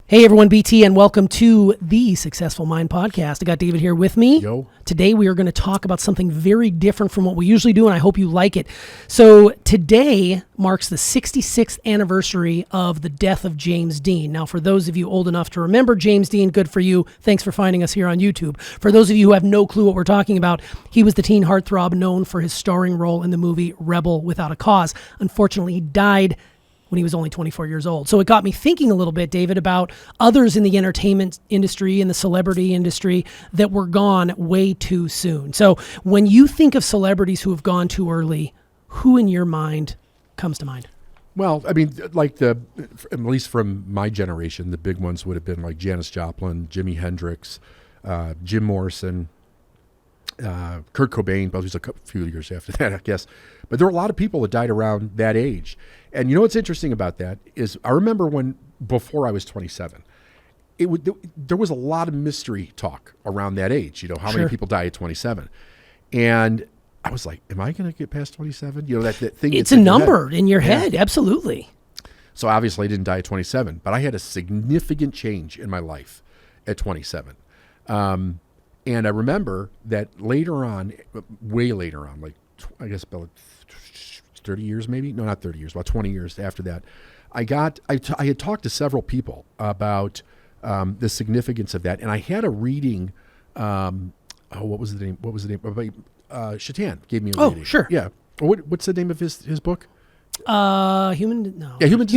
Hey everyone, BT, and welcome to the Successful Mind Podcast. I got David here with me. Yo. Today we are going to talk about something very different from what we usually do, and I hope you like it. So today marks the 66th anniversary of the death of James Dean. Now, for those of you old enough to remember James Dean, good for you. Thanks for finding us here on YouTube. For those of you who have no clue what we're talking about, he was the teen heartthrob known for his starring role in the movie Rebel Without a Cause. Unfortunately, he died when he was only 24 years old. So it got me thinking a little bit, David, about others in the entertainment industry and the celebrity industry that were gone way too soon. So when you think of celebrities who have gone too early, who in your mind comes to mind? Well, I mean, like at least from my generation, the big ones would have been like Janis Joplin, Jimi Hendrix, Jim Morrison, Kurt Cobain, but he was a few years after that, I guess. But there were a lot of people that died around that age. And you know what's interesting about that is I remember before I was 27, there was a lot of mystery talk around that age. You know, how many people die at 27? And I was like, am I going to get past 27? You know, that thing. It's a number in your head. Absolutely. So obviously I didn't die at 27, but I had a significant change in my life at 27. And I remember that later on, way later on, like I guess about 30 years maybe? No, not 30 years, about 20 years after that, I had talked to several people about the significance of that. And I had a reading, what was the name? Shaitan gave me a reading. Oh, sure. Yeah. What's the name of his book? Human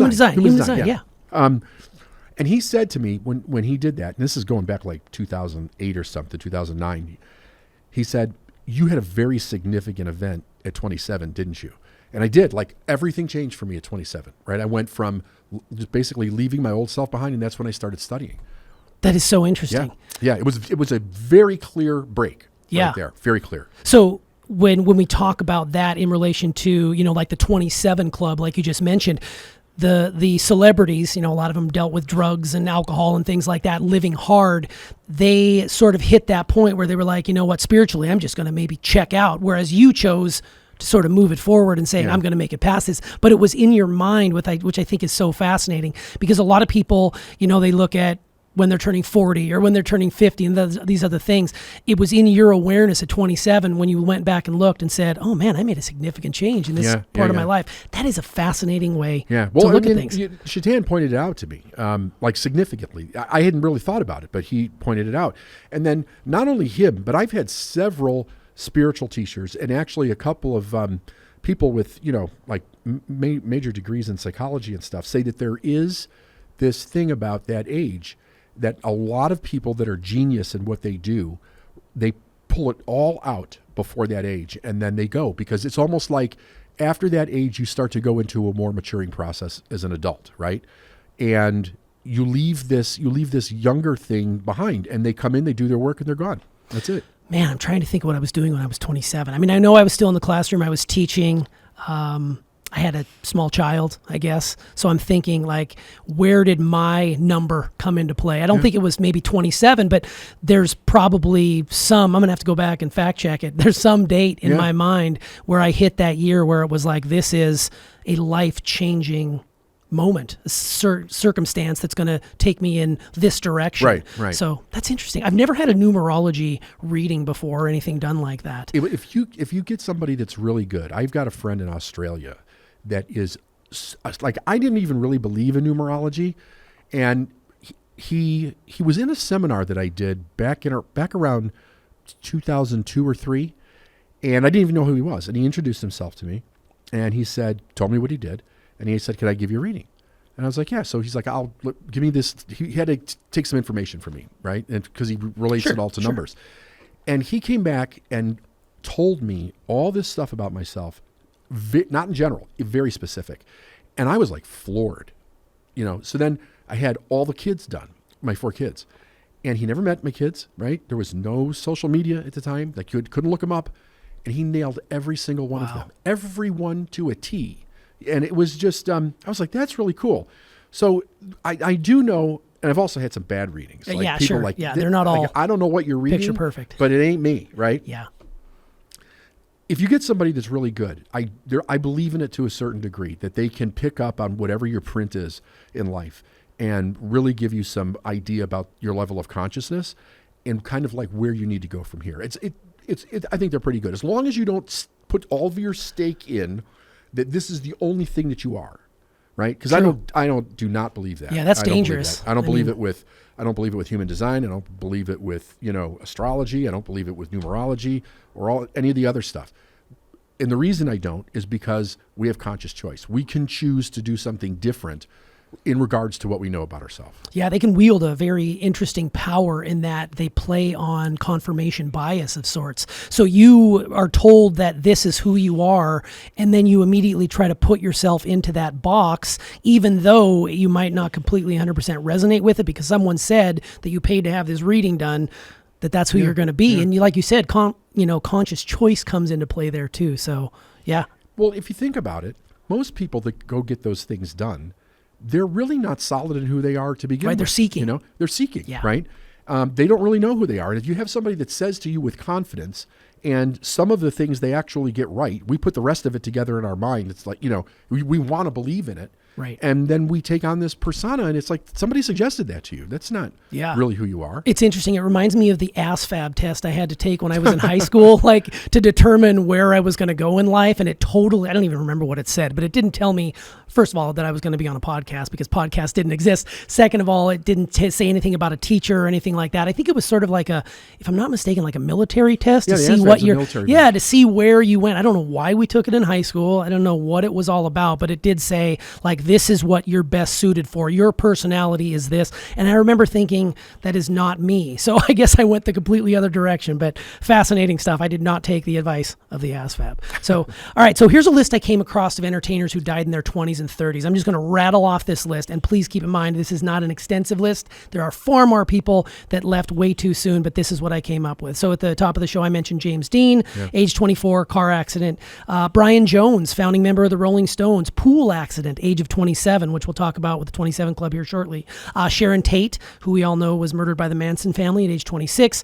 Design. Yeah. And he said to me when he did that, and this is going back like 2008 or something, 2009, he said, you had a very significant event at 27, didn't you? And I did. Like, everything changed for me at 27, right? I went from just basically leaving my old self behind, and that's when I started studying. That is so interesting. Yeah. It was a very clear break right there. Very clear. So when we talk about that in relation to, you know, like the 27 Club, like you just mentioned, the celebrities, you know, a lot of them dealt with drugs and alcohol and things like that, living hard. They sort of hit that point where they were like, you know what, spiritually, I'm just going to maybe check out. Whereas you chose to sort of move it forward and saying, I'm going to make it past this. But it was in your mind, which I think is so fascinating, because a lot of people, you know, they look at when they're turning 40 or when they're turning 50 and these other things. It was in your awareness at 27 when you went back and looked and said, oh man, I made a significant change in this part of my life. That is a fascinating way to look at things. Shaitan pointed it out to me, like significantly. I hadn't really thought about it, but he pointed it out. And then not only him, but I've had several spiritual teachers and actually a couple of people with, you know, like major degrees in psychology and stuff say that there is this thing about that age that a lot of people that are genius in what they do, they pull it all out before that age and then they go, because it's almost like after that age you start to go into a more maturing process as an adult, right? And you leave this younger thing behind, and they come in, they do their work, and they're gone. That's it. Man, I'm trying to think of what I was doing when I was 27. I mean, I know I was still in the classroom. I was teaching. I had a small child, I guess. So I'm thinking, like, where did my number come into play? I don't think it was maybe 27, but there's probably some, I'm going to have to go back and fact check it. There's some date in my mind where I hit that year where it was like, this is a life-changing moment, a circumstance that's going to take me in this direction. Right. So that's interesting. I've never had a numerology reading before or anything done like that. If you get somebody that's really good, I've got a friend in Australia that is like, I didn't even really believe in numerology, and he was in a seminar that I did back around 2002 or 3, and I didn't even know who he was, and he introduced himself to me, and he told me what he did. And he said, "Can I give you a reading?" And I was like, "Yeah." So he's like, give me this." He had to take some information from me, right? And because he relates it all to numbers. And he came back and told me all this stuff about myself, not in general, very specific. And I was like floored, you know. So then I had all the kids done, my 4 kids. And he never met my kids, right? There was no social media at the time. Like, couldn't look them up. And he nailed every single one of them, everyone to a T. And it was just, I was like, that's really cool. So I do know, and I've also had some bad readings. Like people like, they're not all I don't know what you're reading. Picture perfect. But it ain't me, right? Yeah. If you get somebody that's really good, I believe in it to a certain degree, that they can pick up on whatever your print is in life and really give you some idea about your level of consciousness and kind of like where you need to go from here. I think they're pretty good. As long as you don't put all of your stake in that this is the only thing that you are, right? Because I do not believe that. Yeah, that's dangerous. I don't believe it with human design. I don't believe it with, astrology. I don't believe it with numerology or any of the other stuff. And the reason I don't is because we have conscious choice. We can choose to do something different in regards to what we know about ourselves. Yeah, they can wield a very interesting power in that they play on confirmation bias of sorts. So you are told that this is who you are, and then you immediately try to put yourself into that box, even though you might not completely 100% resonate with it because someone said that you paid to have this reading done, that's who you're going to be. And like you said, conscious choice comes into play there too. So, yeah. Well, if you think about it, most people that go get those things done, they're really not solid in who they are to begin with. They're seeking. They're seeking, right? They don't really know who they are. And if you have somebody that says to you with confidence, and some of the things they actually get right, we put the rest of it together in our mind. It's like, we want to believe in it. Right. And then we take on this persona, and it's like somebody suggested that to you. That's not really who you are. It's interesting. It reminds me of the Assfab test I had to take when I was in high school, like to determine where I was going to go in life. And it totally, I don't even remember what it said, but it didn't tell me, first of all, that I was going to be on a podcast because podcasts didn't exist. Second of all, it didn't say anything about a teacher or anything like that. I think it was sort of like if I'm not mistaken, like a military test to see what to see where you went. I don't know why we took it in high school. I don't know what it was all about, but it did say like, this is what you're best suited for. Your personality is this. And I remember thinking that is not me. So I guess I went the completely other direction, but fascinating stuff. I did not take the advice of the Assfab. So, all right. So here's a list I came across of entertainers who died in their 20s and 30s. I'm just going to rattle off this list. And please keep in mind, this is not an extensive list. There are far more people that left way too soon, but this is what I came up with. So at the top of the show, I mentioned James Dean, age 24, car accident. Brian Jones, founding member of the Rolling Stones, pool accident, age of 27, which we'll talk about with the 27 Club here shortly. Sharon Tate, who we all know was murdered by the Manson family at age 26.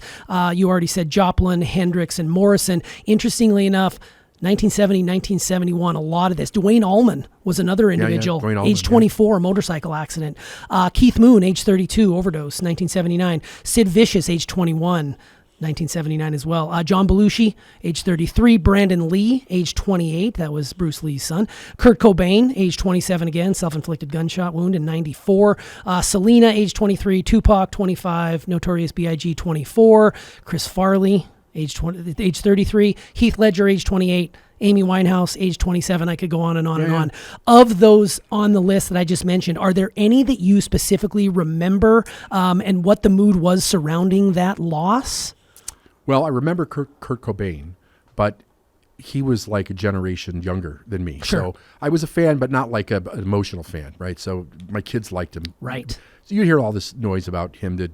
You already said Joplin, Hendrix, and Morrison. Interestingly enough, 1970, 1971, a lot of this. Dwayne Allman was another individual, age 24, motorcycle accident. Keith Moon, age 32, overdose, 1979. Sid Vicious, age 21. 1979 as well. John Belushi, age 33. Brandon Lee, age 28. That was Bruce Lee's son. Kurt Cobain, age 27 again. Self-inflicted gunshot wound in 94. Selena, age 23. Tupac, 25. Notorious B.I.G., 24. Chris Farley, age 33. Heath Ledger, age 28. Amy Winehouse, age 27. I could go on and on and on. Of those on the list that I just mentioned, are there any that you specifically remember and what the mood was surrounding that loss? Well, I remember Kurt Cobain, but he was like a generation younger than me. Sure. So I was a fan, but not like an emotional fan, right? So my kids liked him. Right. So you hear all this noise about him. Did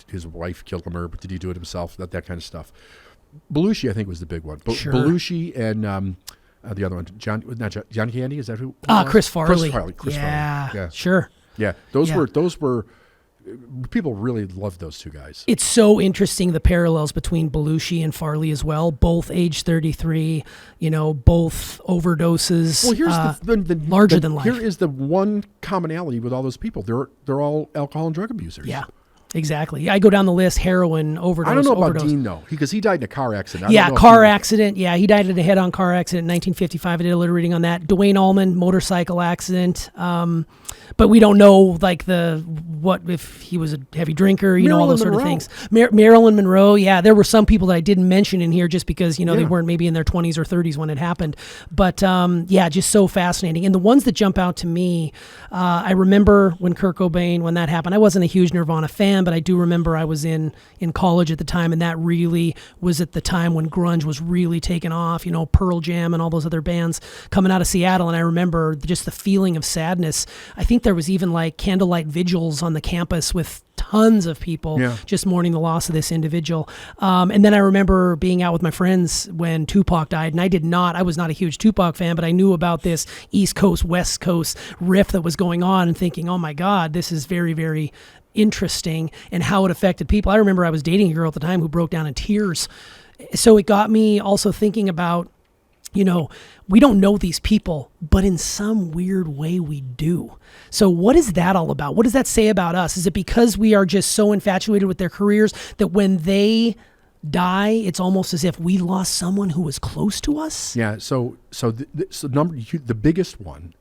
his wife kill him, or did he do it himself? That kind of stuff. Belushi, I think, was the big one. Sure. Belushi and the other one, John Candy. Is that who? Chris Farley. Chris Farley. Yeah. Sure. Yeah. Those were. People really loved those two guys. It's so interesting, the parallels between Belushi and Farley as well. Both age 33, both overdoses. Well, here's the larger than life. Here is the one commonality with all those people. They're all alcohol and drug abusers. Yeah. Exactly. I go down the list: heroin, overdose. I don't know about Dean though, because he died in a car accident. Car accident. Yeah, he died in a head-on car accident in 1955. I did a little reading on that. Dwayne Allman, motorcycle accident. But we don't know what if he was a heavy drinker. All those sort of things. Marilyn Monroe. Yeah, there were some people that I didn't mention in here just because they weren't maybe in their 20s or 30s when it happened. But just so fascinating. And the ones that jump out to me, I remember when Kurt Cobain, when that happened. I wasn't a huge Nirvana fan, but I do remember I was in college at the time, and that really was at the time when grunge was really taking off, Pearl Jam and all those other bands coming out of Seattle. And I remember just the feeling of sadness. I think there was even like candlelight vigils on the campus with tons of people just mourning the loss of this individual. And then I remember being out with my friends when Tupac died, and I was not a huge Tupac fan, but I knew about this East Coast, West Coast rift that was going on and thinking, oh my God, this is very, very interesting, and how it affected people. I remember I was dating a girl at the time who broke down in tears. So it got me also thinking about we don't know these people, but in some weird way we do. So what is that all about? What does that say about us? Is it because we are just so infatuated with their careers that when they die, it's almost as if we lost someone who was close to us? Yeah. So the biggest one.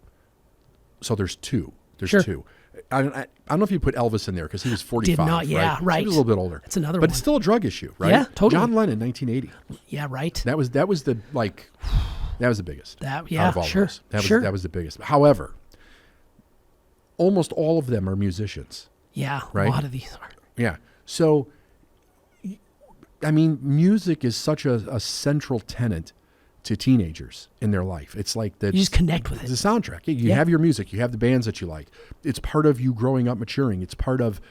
So there's two. There's Sure. two. I don't know if you put Elvis in there because he was 45. Did not, yeah, right. He was a little bit older. That's another but one. It's still a drug issue, right? Yeah, totally. John Lennon, 1980. Yeah, right. That was the that was the biggest. That, yeah, out of all sure, those. sure. That was the biggest. However, almost all of them are musicians. Yeah, right? A lot of these are. Yeah. So, I mean, music is such a central tenet to teenagers in their life. It's like You just connect with it. It's a soundtrack. You Yeah. have your music. You have the bands that you like. It's part of you growing up, maturing. It's part of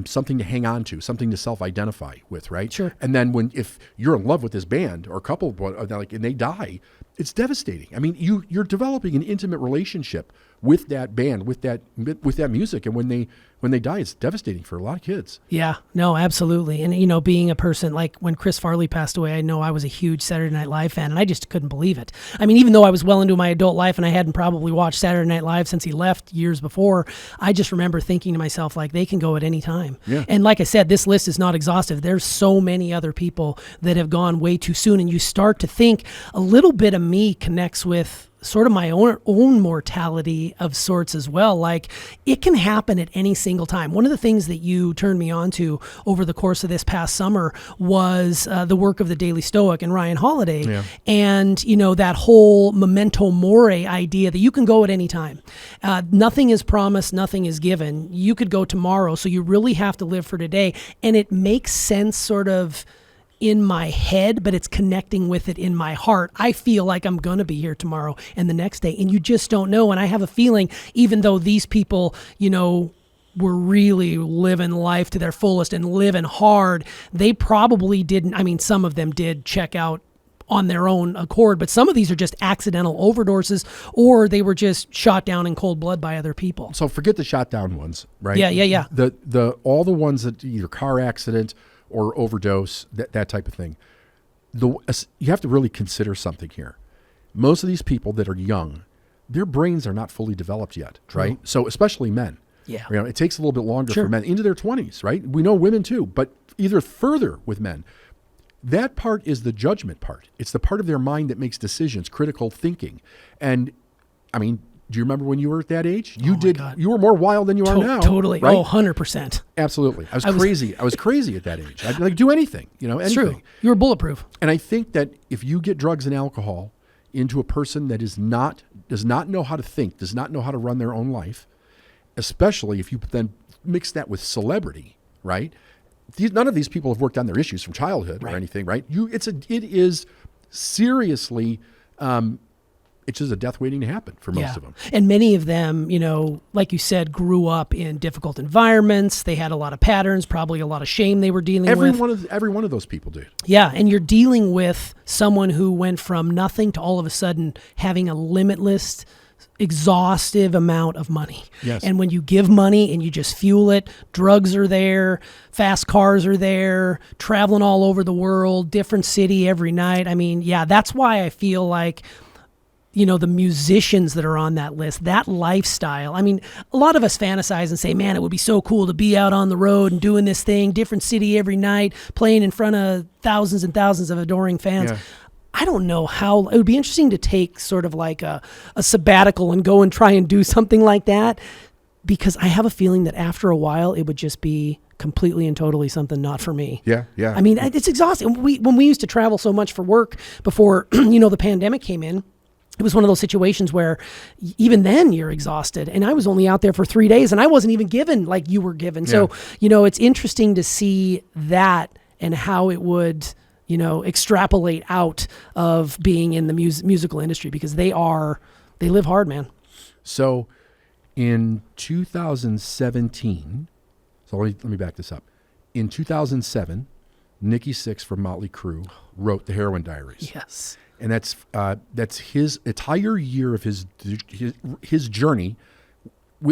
something to hang on to, something to self-identify with, right? Sure. And then if you're in love with this band or couple, and they die, it's devastating. I mean, you're developing an intimate relationship with that band, with that music, and when they die, it's devastating for a lot of kids. Yeah, no, absolutely. And, being a person, like when Chris Farley passed away, I know I was a huge Saturday Night Live fan, and I just couldn't believe it. I mean, even though I was well into my adult life and I hadn't probably watched Saturday Night Live since he left years before, I just remember thinking to myself, like, they can go at any time. Yeah. And like I said, this list is not exhaustive. There's so many other people that have gone way too soon, and you start to think a little bit of me connects with sort of my own mortality of sorts as well. Like, it can happen at any single time. One of the things that you turned me on to over the course of this past summer was the work of the Daily Stoic and Ryan Holiday. Yeah. And, that whole memento mori idea that you can go at any time. Nothing is promised, nothing is given. You could go tomorrow, so you really have to live for today. And it makes sense sort of in my head, but it's connecting with it in my heart. I feel like I'm going to be here tomorrow and the next day, and you just don't know. And I have a feeling, even though these people, were really living life to their fullest and living hard, they probably didn't. I mean, some of them did check out on their own accord, but some of these are just accidental overdoses, or they were just shot down in cold blood by other people. So forget the shot down ones, right? Yeah. All the ones that either car accident or overdose, that type of thing. You have to really consider something here. Most of these people that are young, their brains are not fully developed yet, right? So especially men. Yeah. It takes a little bit longer Sure. for men into their 20s, right? We know women too, but either further with men. That part is the judgment part. It's the part of their mind that makes decisions, critical thinking. And I mean, do you remember when you were at that age? You were more wild than you are now. Totally. Right? Oh, 100%. Absolutely. I was crazy. I was crazy at that age. I'd do anything, anything. It's true. You were bulletproof. And I think that if you get drugs and alcohol into a person that does not know how to think, does not know how to run their own life, especially if you then mix that with celebrity, right? None of these people have worked on their issues from childhood or anything, right? It is seriously, it's just a death waiting to happen for most of them. And many of them, like you said, grew up in difficult environments. They had a lot of patterns, probably a lot of shame they were dealing with. Every one of those people did. Yeah, and you're dealing with someone who went from nothing to all of a sudden having a limitless, exhaustive amount of money. Yes. And when you give money and you just fuel it, drugs are there, fast cars are there, traveling all over the world, different city every night. I mean, yeah, that's why I feel like the musicians that are on that list, that lifestyle. I mean, a lot of us fantasize and say, man, it would be so cool to be out on the road and doing this thing, different city every night, playing in front of thousands and thousands of adoring fans. Yeah. I don't know how. It would be interesting to take sort of like a sabbatical and go and try and do something like that, because I have a feeling that after a while it would just be completely and totally something not for me. Yeah. I mean, it's exhausting. When we used to travel so much for work before, the pandemic came in, it was one of those situations where even then you're exhausted. And I was only out there for 3 days and I wasn't even given like you were given. Yeah. So, it's interesting to see that and how it would, extrapolate out of being in the musical industry, because they live hard, man. So in 2017, so let me back this up. In 2007, NIKI Sixx from Motley Crue wrote The Heroin Diaries. Yes. And that's his entire year of his journey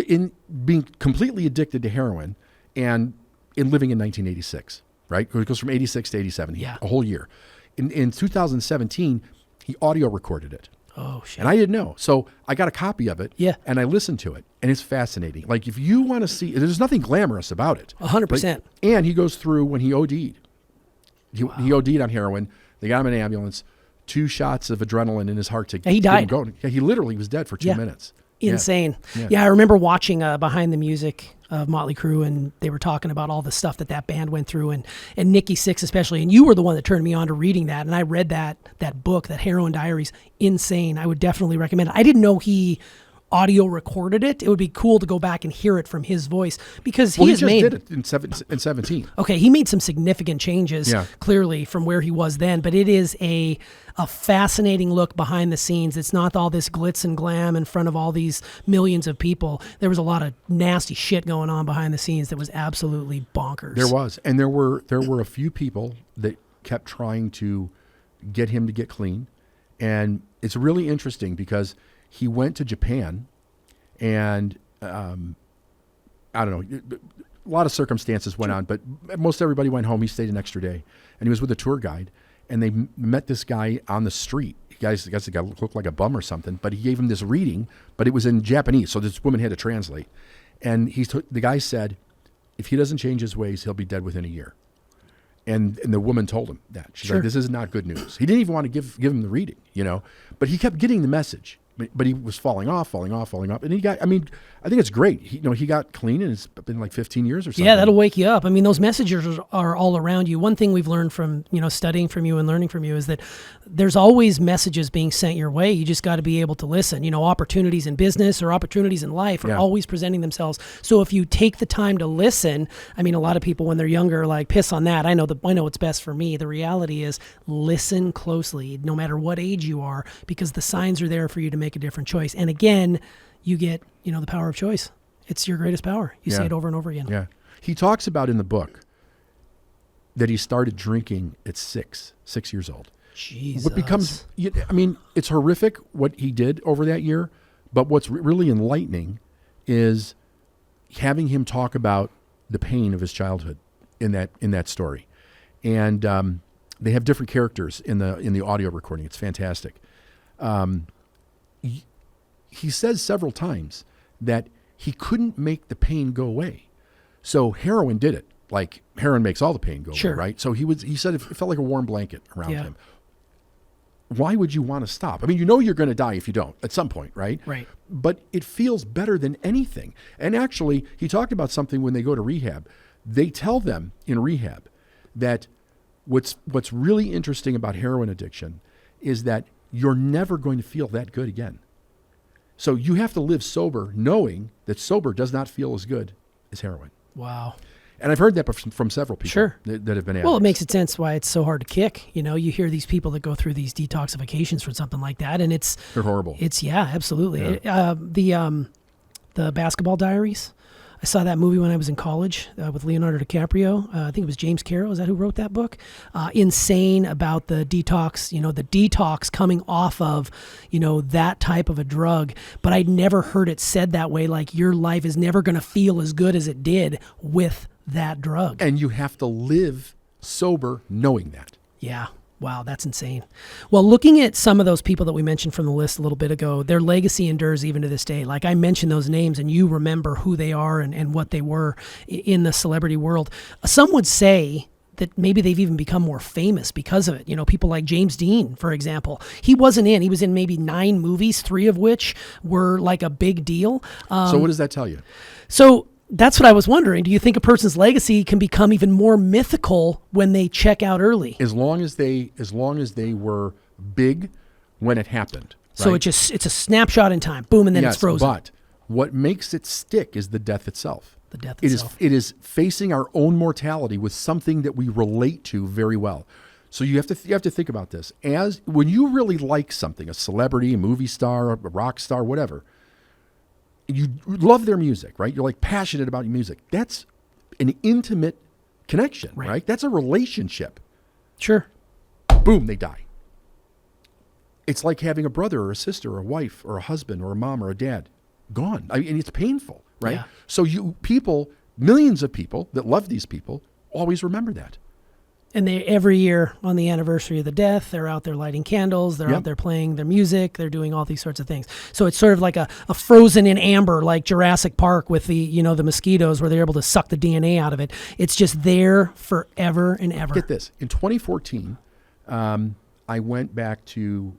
in being completely addicted to heroin and in living in 1986, right? It goes from 86 to 87, a whole year. In 2017, He audio recorded it. Oh, shit. And I didn't know. So I got a copy of it. Yeah. And I listened to it. And it's fascinating. Like, if you want to see, there's nothing glamorous about it. 100%. And he goes through when he OD'd. He OD'd on heroin. They got him in an ambulance. 2 shots of adrenaline in his heart to he died. get him going. Yeah, he literally was dead for 2 minutes. Insane. Yeah. Yeah, I remember watching Behind the Music of Motley Crue, and they were talking about all the stuff that band went through, and NIKI Sixx especially. And you were the one that turned me on to reading that, and I read that book, that Heroin Diaries. Insane. I would definitely recommend it. I didn't know he audio recorded it. It would be cool to go back and hear it from his voice, because he just did it in 17. Okay, he made some significant changes, clearly, from where he was then, but it is a fascinating look behind the scenes. It's not all this glitz and glam in front of all these millions of people. There was a lot of nasty shit going on behind the scenes that was absolutely bonkers. There was, and there were a few people that kept trying to get him to get clean, and it's really interesting because he went to Japan, and I don't know, a lot of circumstances went on, but most everybody went home. He stayed an extra day, and he was with a tour guide, and they met this guy on the street. I guess the guy looked like a bum or something, but he gave him this reading, but it was in Japanese, so this woman had to translate. And the guy said, if he doesn't change his ways, he'll be dead within a year. And the woman told him that. She's like, this is not good news. He didn't even want to give him the reading, but he kept getting the message. But he was falling off. And he got, I think it's great. He got clean, and it's been like 15 years or something. Yeah, that'll wake you up. I mean, those messages are all around you. One thing we've learned from, studying from you and learning from you is that there's always messages being sent your way. You just got to be able to listen. Opportunities in business or opportunities in life are always presenting themselves. So if you take the time to listen, a lot of people when they're younger are like, piss on that. I know what's best for me. The reality is listen closely, no matter what age you are, because the signs are there for you to make a different choice. And again, you get, the power of choice. It's your greatest power. You say it over and over again. Yeah. He talks about in the book that he started drinking at 6 years old. Jesus. What becomes, it's horrific what he did over that year, but what's really enlightening is having him talk about the pain of his childhood in that story. And they have different characters in the audio recording. It's fantastic. He says several times that he couldn't make the pain go away. So heroin did it. Like, heroin makes all the pain go away, right? So he said it felt like a warm blanket around him. Why would you want to stop? You're going to die if you don't at some point, right? Right. But it feels better than anything. And actually, he talked about something when they go to rehab. They tell them in rehab that what's really interesting about heroin addiction is that you're never going to feel that good again. So you have to live sober, knowing that sober does not feel as good as heroin. Wow. And I've heard that from several people Sure. that have been addicts. Well, it makes sense why it's so hard to kick. You hear these people that go through these detoxifications for something like that, and they're horrible. Absolutely. Yeah. The Basketball Diaries. I saw that movie when I was in college with Leonardo DiCaprio. I think it was James Carroll. Is that who wrote that book? Insane about the detox, the detox coming off of, that type of a drug. But I'd never heard it said that way, like your life is never going to feel as good as it did with that drug. And you have to live sober knowing that. Yeah. Wow, that's insane. Well, looking at some of those people that we mentioned from the list a little bit ago, their legacy endures even to this day. Like, I mentioned those names and you remember who they are and what they were in the celebrity world. Some would say that maybe they've even become more famous because of it. People like James Dean, for example. He was in maybe 9 movies, 3 of which were like a big deal. So what does that tell you? So that's what I was wondering. Do you think a person's legacy can become even more mythical when they check out early? As long as they were big when it happened. So right? it's a snapshot in time. Boom, and then it's frozen. But what makes it stick is the death itself. The death itself. It is facing our own mortality with something that we relate to very well. So you have to think about this. As when you really like something, a celebrity, a movie star, a rock star, whatever, you love their music, right? You're like passionate about your music. That's an intimate connection, right? That's a relationship. Sure. Boom, they die. It's like having a brother or a sister or a wife or a husband or a mom or a dad gone. And it's painful, right? Yeah. So millions of people that love these people always remember that. And they every year on the anniversary of the death, they're out there lighting candles, they're out there playing their music, they're doing all these sorts of things. So it's sort of like a frozen in amber, like Jurassic Park with the the mosquitoes, where they're able to suck the DNA out of it. It's just there forever and ever. Get this. In 2014, I went back to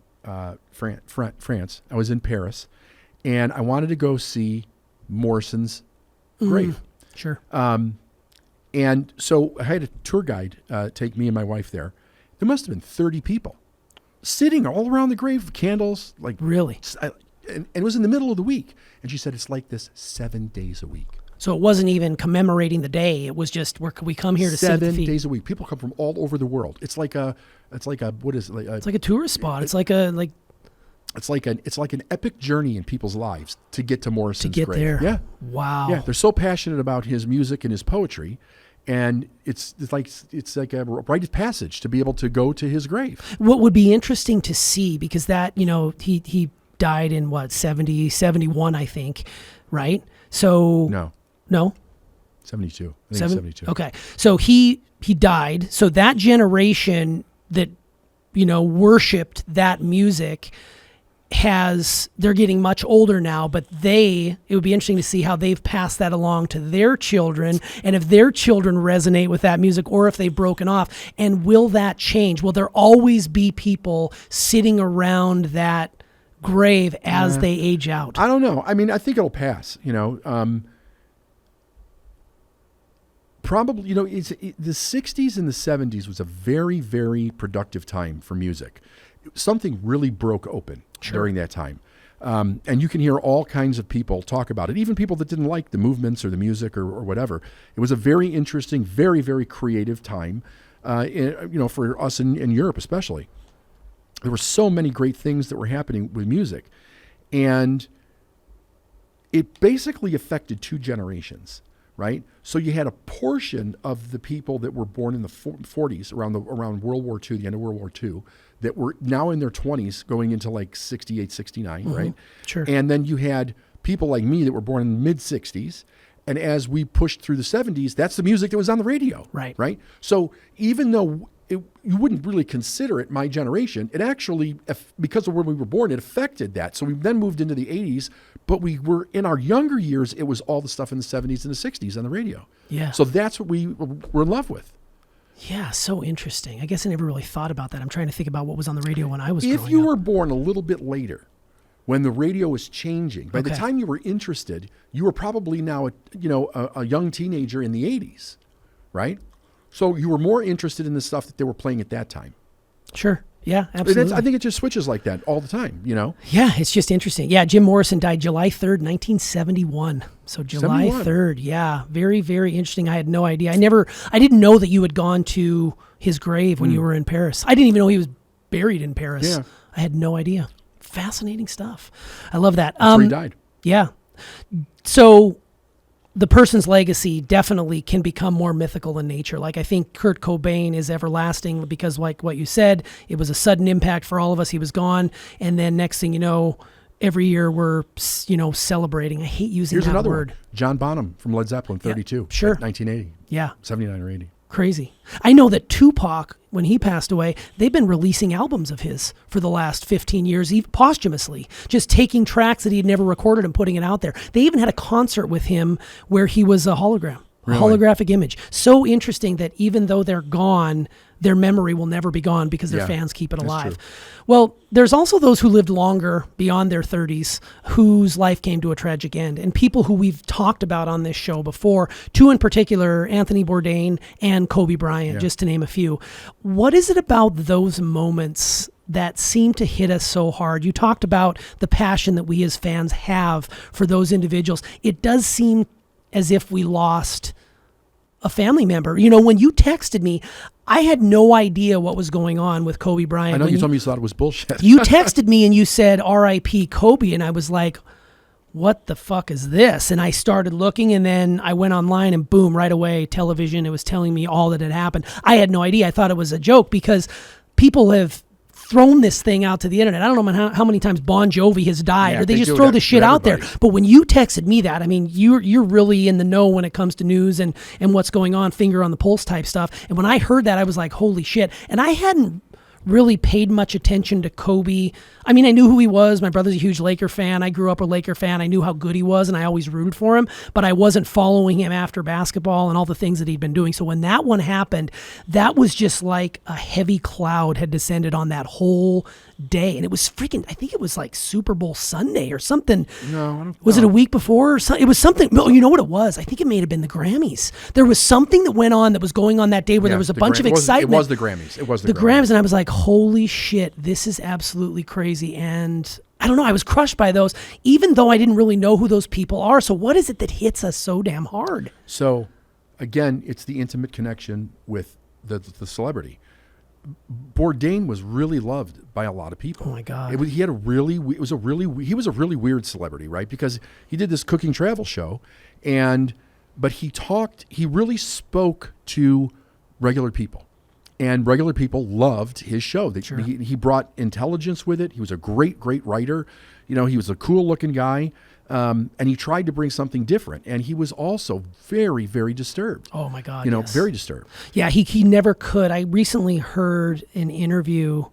France. I was in Paris, and I wanted to go see Morrison's grave. Sure. And so I had a tour guide take me and my wife there. There must have been 30 people sitting all around the grave with candles. Like Really? And it was in the middle of the week. And she said it's like this 7 days a week. So it wasn't even commemorating the day. It was just, where could we come here to sit at the 7 feet? days a week. People come from all over the world. It's like a what is it? It's like a tourist spot. It's like an epic journey in people's lives to get to Morrison's grave. there. Yeah. Wow. Yeah. They're so passionate about his music and his poetry. And it's like a rite of passage to be able to go to his grave. What would be interesting to see, because that, he died in 71, I think, right? So no, 72. I think 72. Okay. So he died. So that generation that, worshipped that music they're getting much older now, but it would be interesting to see how they've passed that along to their children, and if their children resonate with that music, or if they've broken off. And will that change? Will there always be people sitting around that grave as they age out? I don't know. I mean, I think it'll pass, probably, the 60s and the 70s was a very, very productive time for music. Something really broke open during that time. And you can hear all kinds of people talk about it, even people that didn't like the movements or the music or whatever. It was a very interesting, very, very creative time, for us in Europe especially. There were so many great things that were happening with music. And it basically affected two generations, right? So you had a portion of the people that were born in the 40s, around World War II, the end of World War II, that were now in their 20s going into like 68, 69, right? Sure. And then you had people like me that were born in the mid-60s. And as we pushed through the 70s, that's the music that was on the radio. Right? So even though you wouldn't really consider it my generation, it actually, because of where we were born, it affected that. So we then moved into the 80s, but we were in our younger years, it was all the stuff in the 70s and the 60s on the radio. Yeah. So that's what we were in love with. Yeah, so interesting. I guess I never really thought about that. I'm trying to think about what was on the radio when I was growing up. If you were born a little bit later, when the radio was changing, by the time you were interested, you were probably now a young teenager in the 80s, right? So you were more interested in the stuff that they were playing at that time. Sure. Yeah, absolutely. I think it just switches like that all the time, Yeah, it's just interesting. Yeah, Jim Morrison died July 3rd, 1971. So July 71. 3rd, yeah. Very, very interesting. I had no idea. I didn't know that you had gone to his grave when you were in Paris. I didn't even know he was buried in Paris. Yeah. I had no idea. Fascinating stuff. I love that. That's where he died. Yeah. So the person's legacy definitely can become more mythical in nature. Like, I think Kurt Cobain is everlasting because, like what you said, it was a sudden impact for all of us. He was gone. And then next thing you know, every year we're, celebrating. I hate using Here's that another word. one. John Bonham from Led Zeppelin, 32. Sure. 1980. Yeah. 79 or 80. Crazy. I know that Tupac, when he passed away, they've been releasing albums of his for the last 15 years, even posthumously, just taking tracks that he had never recorded and putting it out there. They even had a concert with him where he was a hologram, a holographic image. So interesting that even though they're gone, their memory will never be gone because their fans keep it alive. Well, there's also those who lived longer beyond their 30s whose life came to a tragic end, and people who we've talked about on this show before, two in particular, Anthony Bourdain and Kobe Bryant, just to name a few. What is it about those moments that seem to hit us so hard? You talked about the passion that we as fans have for those individuals. It does seem as if we lost a family member. When you texted me, I had no idea what was going on with Kobe Bryant. I know you told me you thought it was bullshit. You texted me and you said R.I.P. Kobe, and I was like, what the fuck is this? And I started looking, and then I went online, and boom, right away, television, it was telling me all that had happened. I had no idea. I thought it was a joke because people have thrown this thing out to the internet. I don't know how many times Bon Jovi has died, Yeah, or they just do throw it the shit to out there. everybody. But when you texted me that, I mean, you're really in the know when it comes to news and what's going on, finger on the pulse type stuff. And when I heard that, I was like, holy shit. And I hadn't really paid much attention to Kobe. I mean, I knew who he was. My brother's a huge Laker fan. I grew up a Laker fan. I knew how good he was, and I always rooted for him, but I wasn't following him after basketball and all the things that he'd been doing. So when that one happened, that was just like a heavy cloud had descended on that whole day. And it was freaking, I think it was like Super Bowl Sunday or something. No, I don't Was know. it a week before or something? It was something. No, you know what it was? I think it may have been the Grammys. There was something that went on that was going on that day where there was a bunch of excitement. It was the Grammys. It was the Grammys, and I was like, holy shit, this is absolutely crazy. And I don't know, I was crushed by those, even though I didn't really know who those people are. So what is it that hits us so damn hard? So, again, it's the intimate connection with the celebrity. Bourdain was really loved by a lot of people. Oh my God. He was a really weird celebrity, right? Because he did this cooking travel show, but he really spoke to regular people. And regular people loved his show. Sure. He brought intelligence with it. He was a great writer. You know, he was a cool looking guy. And he tried to bring something different. And he was also very, very disturbed. Oh my God, You know, yes. very disturbed. Yeah, he never could. I recently heard an interview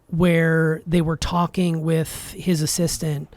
where they were talking with his assistant,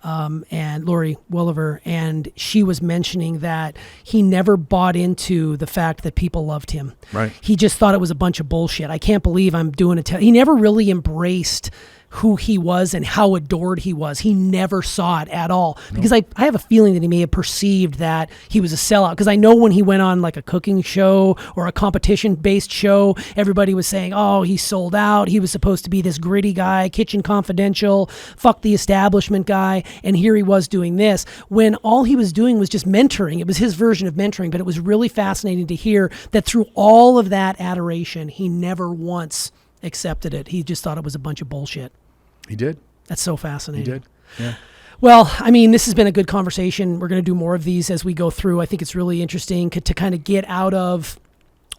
and Lori Welliver, and she was mentioning that he never bought into the fact that people loved him. Right. He just thought it was a bunch of bullshit. I can't believe I'm doing it. He never really embraced who he was and how adored he was. He never saw it at all. Because I have a feeling that he may have perceived that he was a sellout. Because I know when he went on like a cooking show or a competition-based show, everybody was saying, oh, he sold out. He was supposed to be this gritty guy, Kitchen Confidential, fuck the establishment guy. And here he was doing this when all he was doing was just mentoring. It was his version of mentoring. But it was really fascinating to hear that through all of that adoration, he never once accepted it. He just thought it was a bunch of bullshit. He did. That's so fascinating. He did. Yeah. Well, I mean, this has been a good conversation. We're going to do more of these as we go through. I think it's really interesting to kind of get out of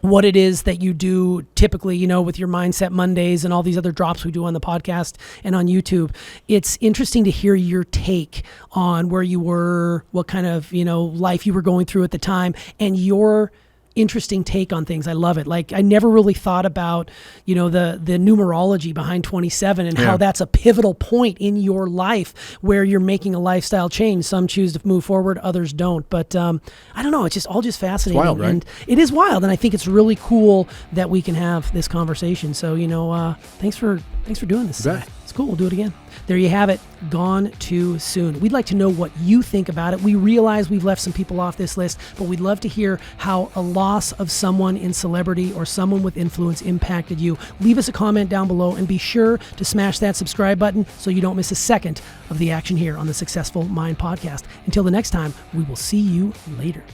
what it is that you do typically, you know, with your Mindset Mondays and all these other drops we do on the podcast and on YouTube. It's interesting to hear your take on where you were, what kind of, you know, life you were going through at the time, and your interesting take on things. I love it. Like, I never really thought about, you know, the numerology behind 27 and how that's a pivotal point in your life where you're making a lifestyle change. Some choose to move forward, others don't. But I don't know. It's just all just fascinating. It's wild, right? And it is wild. And I think it's really cool that we can have this conversation. So, you know, thanks for doing this. It's cool. We'll do it again. There you have it. Gone too soon. We'd like to know what you think about it. We realize we've left some people off this list, but we'd love to hear how a loss of someone in celebrity or someone with influence impacted you. Leave us a comment down below and be sure to smash that subscribe button so you don't miss a second of the action here on the Successful Mind Podcast. Until the next time, we will see you later.